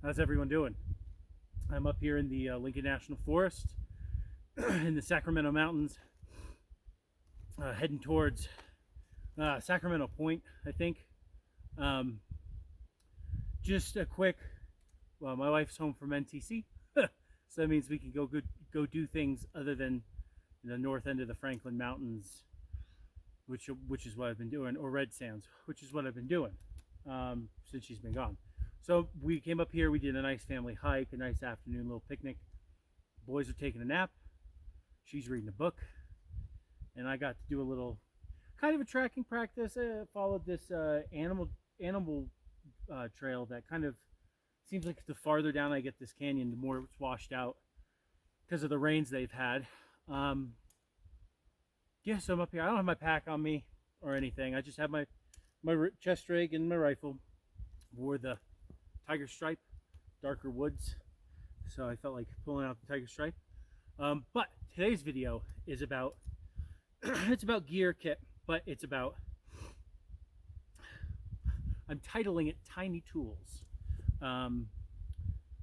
How's everyone doing? I'm up here in the Lincoln National Forest in the Sacramento Mountains, heading towards Sacramento Point, I think. Just a quick, well, my wife's home from NTC, so that means we can go do things other than the north end of the Franklin Mountains, which is what I've been doing, or Red Sands, which is what I've been doing since she's been gone. So we came up here, we did a nice family hike, a nice afternoon little picnic. Boys are taking a nap, she's reading a book, and I got to do a little kind of a tracking practice. Followed this animal trail that kind of seems like the farther down I get this canyon, the more it's washed out because of the rains they've had. Yeah, so I'm up here. I don't have my pack on me or anything. I just have my chest rig and my rifle. Wore the tiger stripe, darker woods, so I felt like pulling out the tiger stripe. But today's video is about it's about gear kit, but it's about, I'm titling it Tiny Tools,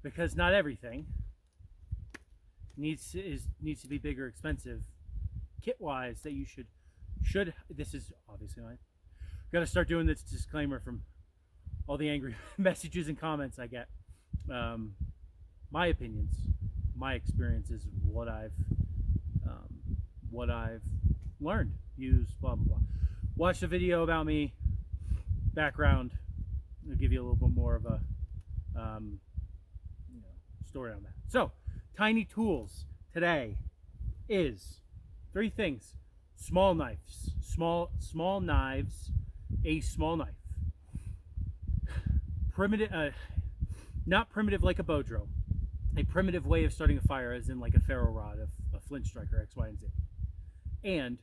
because not everything needs to be big or expensive kit wise. That you should this is obviously, I gotta start doing this disclaimer from all the angry messages and comments I get. My opinions, my experiences, what I've learned, used, blah blah blah. Watch the video about me, background. I'll give you a little bit more of a story on that. So, tiny tools today is 3 things: small knives, small knives, a small knife. Primitive, not primitive like a bow drill, a primitive way of starting a fire, as in like a ferro rod, a flint striker, X, Y, and Z, and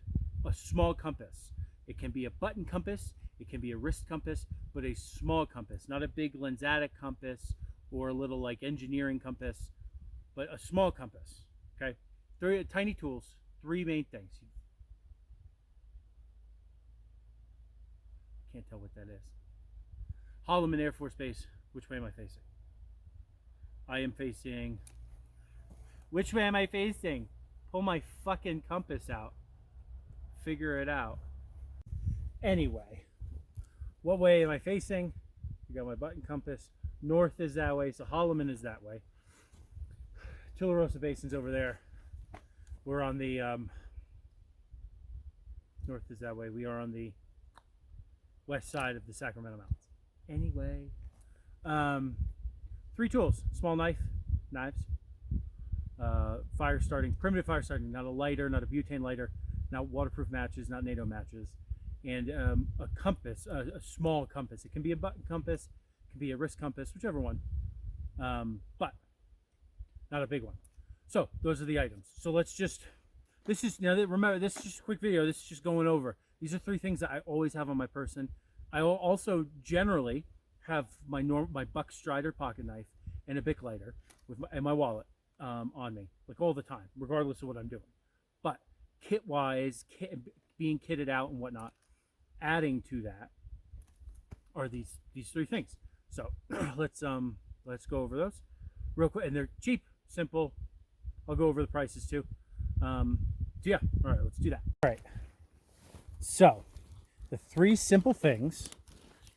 a small compass. It can be a button compass, it can be a wrist compass, but a small compass, not a big lensatic compass or a little like engineering compass, but a small compass. Okay, 3 tiny tools, 3 main things. Can't tell what that is. Holloman Air Force Base. Which way am I facing? I am facing... Which way am I facing? Pull my fucking compass out. Figure it out. Anyway, what way am I facing? I got my button compass. North is that way, so Holloman is that way. Tularosa Basin's over there. We're on the... north is that way. We are on the west side of the Sacramento Mountains. Anyway, 3 tools: small knives, fire starting, primitive fire starting, not a lighter, not a butane lighter, not waterproof matches, not NATO matches, and a compass, a small compass. It can be a button compass, it can be a wrist compass, whichever one, but not a big one. So those are the items. So let's just, this is, now remember, this is just a quick video. This is just going over. These are 3 things that I always have on my person. I will also generally have my Buck Strider pocket knife and a Bic lighter and my wallet on me, like all the time, regardless of what I'm doing. But kit-wise, being kitted out and whatnot, adding to that are these 3 things. So let's go over those real quick, and they're cheap, simple. I'll go over the prices too. So yeah, all right, let's do that. All right. So the 3 simple things,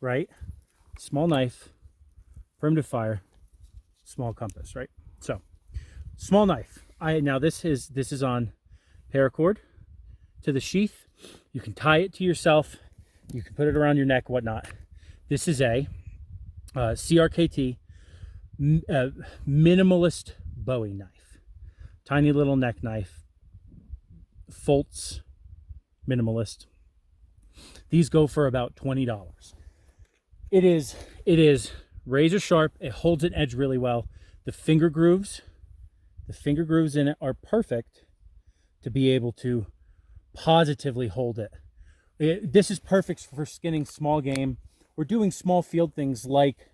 right? Small knife, primitive fire, small compass, right? So, small knife. Now this is on paracord to the sheath. You can tie it to yourself. You can put it around your neck, whatnot. This is a CRKT Minimalist Bowie knife. Tiny little neck knife. Folts Minimalist. These go for about $20. It is razor sharp. It holds an edge really well. The finger grooves in it are perfect to be able to positively hold it. This is perfect for skinning small game or doing small field things like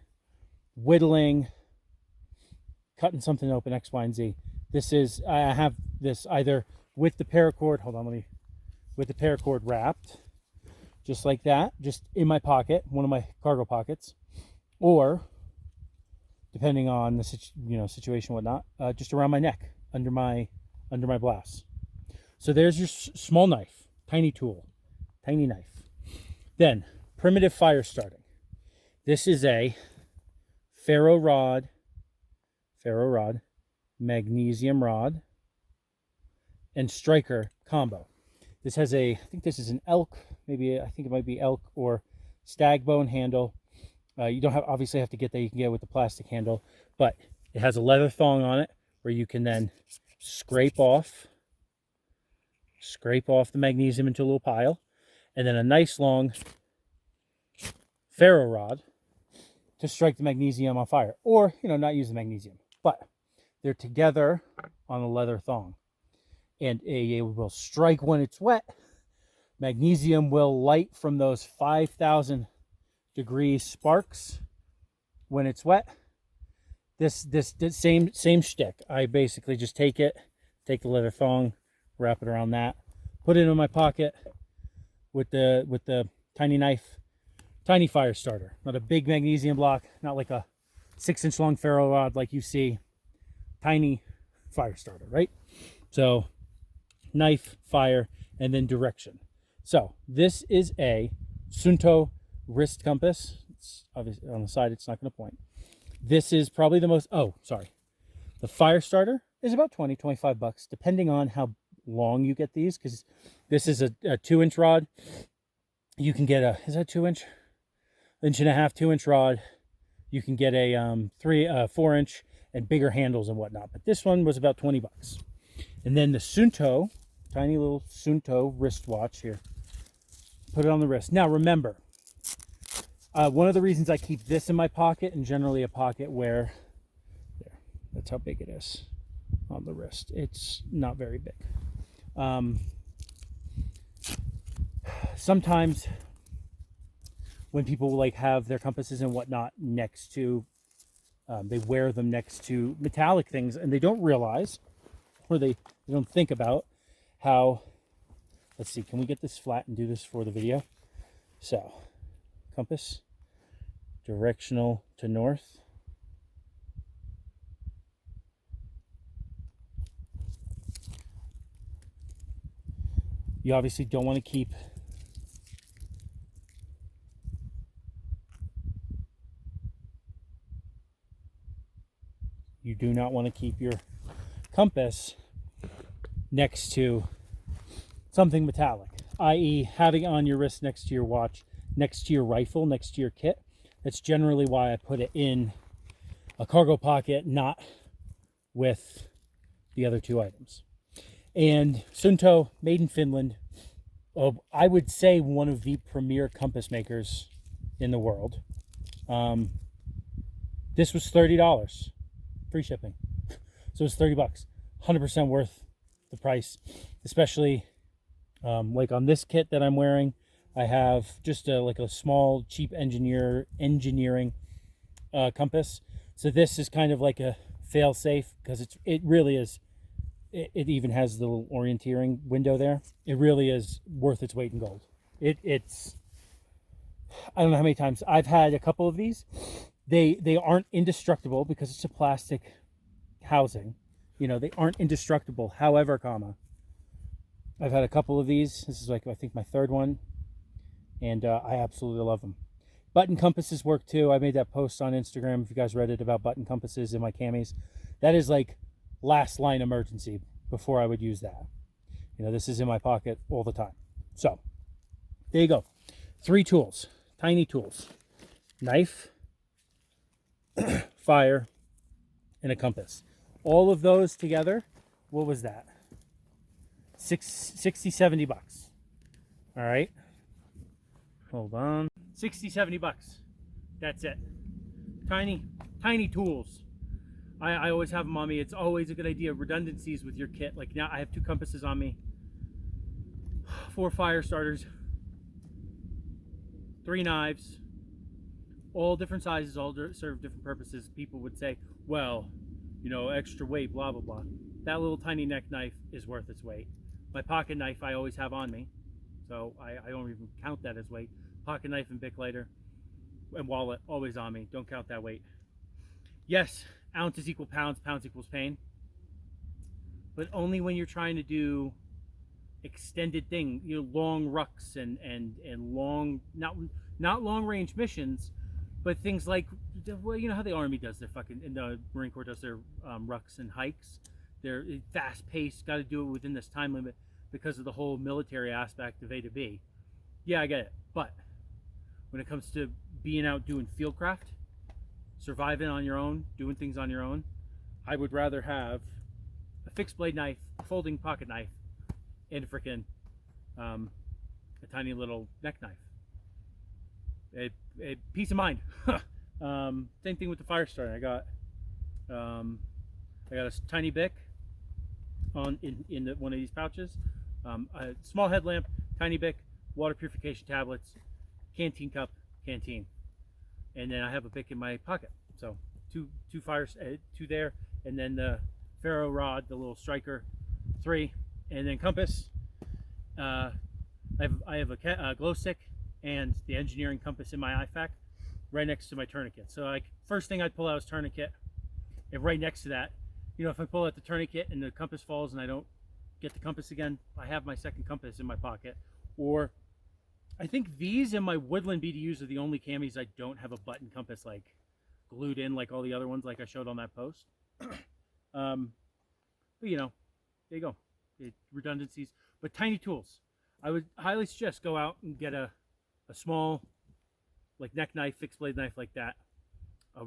whittling, cutting something open, X, Y, and Z. This is, I have this either with the paracord, with the paracord wrapped, just like that, just in my pocket, one of my cargo pockets, or depending on the situation, whatnot, just around my neck, under my blouse. So there's your small knife, tiny tool, tiny knife. Then primitive fire starting. This is a ferro rod, magnesium rod, and striker combo. This has I think this is an elk, maybe, I think it might be elk or stag bone handle. You don't obviously have to get that. You can get it with the plastic handle, but it has a leather thong on it where you can then scrape off the magnesium into a little pile, and then a nice long ferro rod to strike the magnesium on fire, or not use the magnesium, but they're together on a leather thong, and it will strike when it's wet. Magnesium will light from those 5,000 degree sparks when it's wet. This same shtick. I basically just take the leather thong, wrap it around that, put it in my pocket with the tiny knife, tiny fire starter. Not a big magnesium block, not like a 6-inch long ferro rod like you see. Tiny fire starter, right? So knife, fire, and then direction. So this is a Sunnto Wrist Compass. It's obviously on the side, it's not going to point. This is probably the most, the fire starter is about 20-25 bucks, depending on how long you get these, because this is a 2-inch rod. You can get is that 2-inch? 1.5-inch, 2-inch rod. You can get a 4-inch and bigger handles and whatnot, but this one was about 20 bucks. And then the Sunnto, tiny little Sunnto wristwatch here. Put it on the wrist. Now remember, one of the reasons I keep this in my pocket, and generally a pocket where, there, that's how big it is on the wrist. It's not very big. Sometimes when people have their compasses and whatnot next to, they wear them next to metallic things, and they don't realize, or they don't think about how, let's see, can we get this flat and do this for the video? So, compass, directional to north. You obviously don't want to keep your compass next to something metallic, i.e. having it on your wrist next to your watch, next to your rifle, next to your kit. That's generally why I put it in a cargo pocket, not with the other two items. And Sunnto, made in Finland, I would say one of the premier compass makers in the world. This was $30, free shipping. So it's 30 bucks, 100% worth the price, especially like on this kit that I'm wearing. I have just like a small, cheap engineering compass. So this is kind of like a fail-safe, because it really is. It even has the little orienteering window there. It really is worth its weight in gold. It's I don't know how many times I've had a couple of these. They aren't indestructible because it's a plastic housing. They aren't indestructible. However, I've had a couple of these. This is like, I think, my third one, and I absolutely love them. Button compasses work too. I made that post on Instagram, if you guys read it, about button compasses in my camis. That is like last line emergency before I would use that. This is in my pocket all the time. So there you go. 3 tools, tiny tools: knife, fire, and a compass. All of those together, what was that? 60-70 bucks. All right, hold on. 60-70 bucks. That's it. Tiny tools. I always have them on me. It's always a good idea. Redundancies with your kit. Like now I have 2 compasses on me, 4 fire starters, 3 knives, all different sizes, all serve different purposes. People would say, well, extra weight, blah, blah, blah. That little tiny neck knife is worth its weight. My pocket knife I always have on me, so I don't even count that as weight. Pocket knife and Bic lighter and wallet always on me. Don't count that weight. Yes, ounces equal pounds, pounds equals pain, but only when you're trying to do extended thing, you know, long rucks and long, not long range missions, but things like, well, you know how the Army does their fucking, and the Marine Corps does their rucks and hikes. They're fast paced, got to do it within this time limit because of the whole military aspect of A to B. Yeah, I get it. But when it comes to being out doing fieldcraft, surviving on your own, doing things on your own, I would rather have a fixed blade knife, a folding pocket knife, and a freaking a tiny little neck knife. A peace of mind. Same thing with the fire starter. I got a tiny Bic on in one of these pouches, a small headlamp, tiny Bic, water purification tablets, canteen cup, canteen, and then I have a Bic in my pocket. So two fires, two there, and then the ferro rod, the little striker, 3, and then compass. I have a glow stick and the engineering compass in my IFAK right next to my tourniquet. So like first thing I'd pull out is tourniquet, and right next to that, you know, if I pull out the tourniquet and the compass falls and I don't get the compass again, I have my second compass in my pocket. Or I think these and my Woodland BDUs are the only camis I don't have a button compass like glued in like all the other ones like I showed on that post. But you know, there you go. Redundancies, but tiny tools. I would highly suggest go out and get a small like neck knife, fixed blade knife like that. A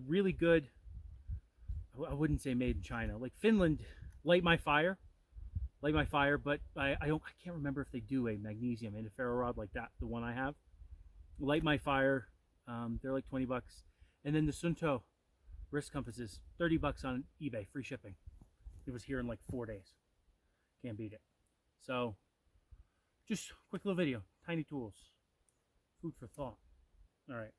really good, I wouldn't say made in China, like Finland, light my fire, but I can't remember if they do a magnesium and a ferro rod like that, the one I have. Light my fire, they're like 20 bucks. And then the Sunnto Wrist Compasses, 30 bucks on eBay, free shipping. It was here in like 4 days. Can't beat it. So, just quick little video, tiny tools, food for thought. All right.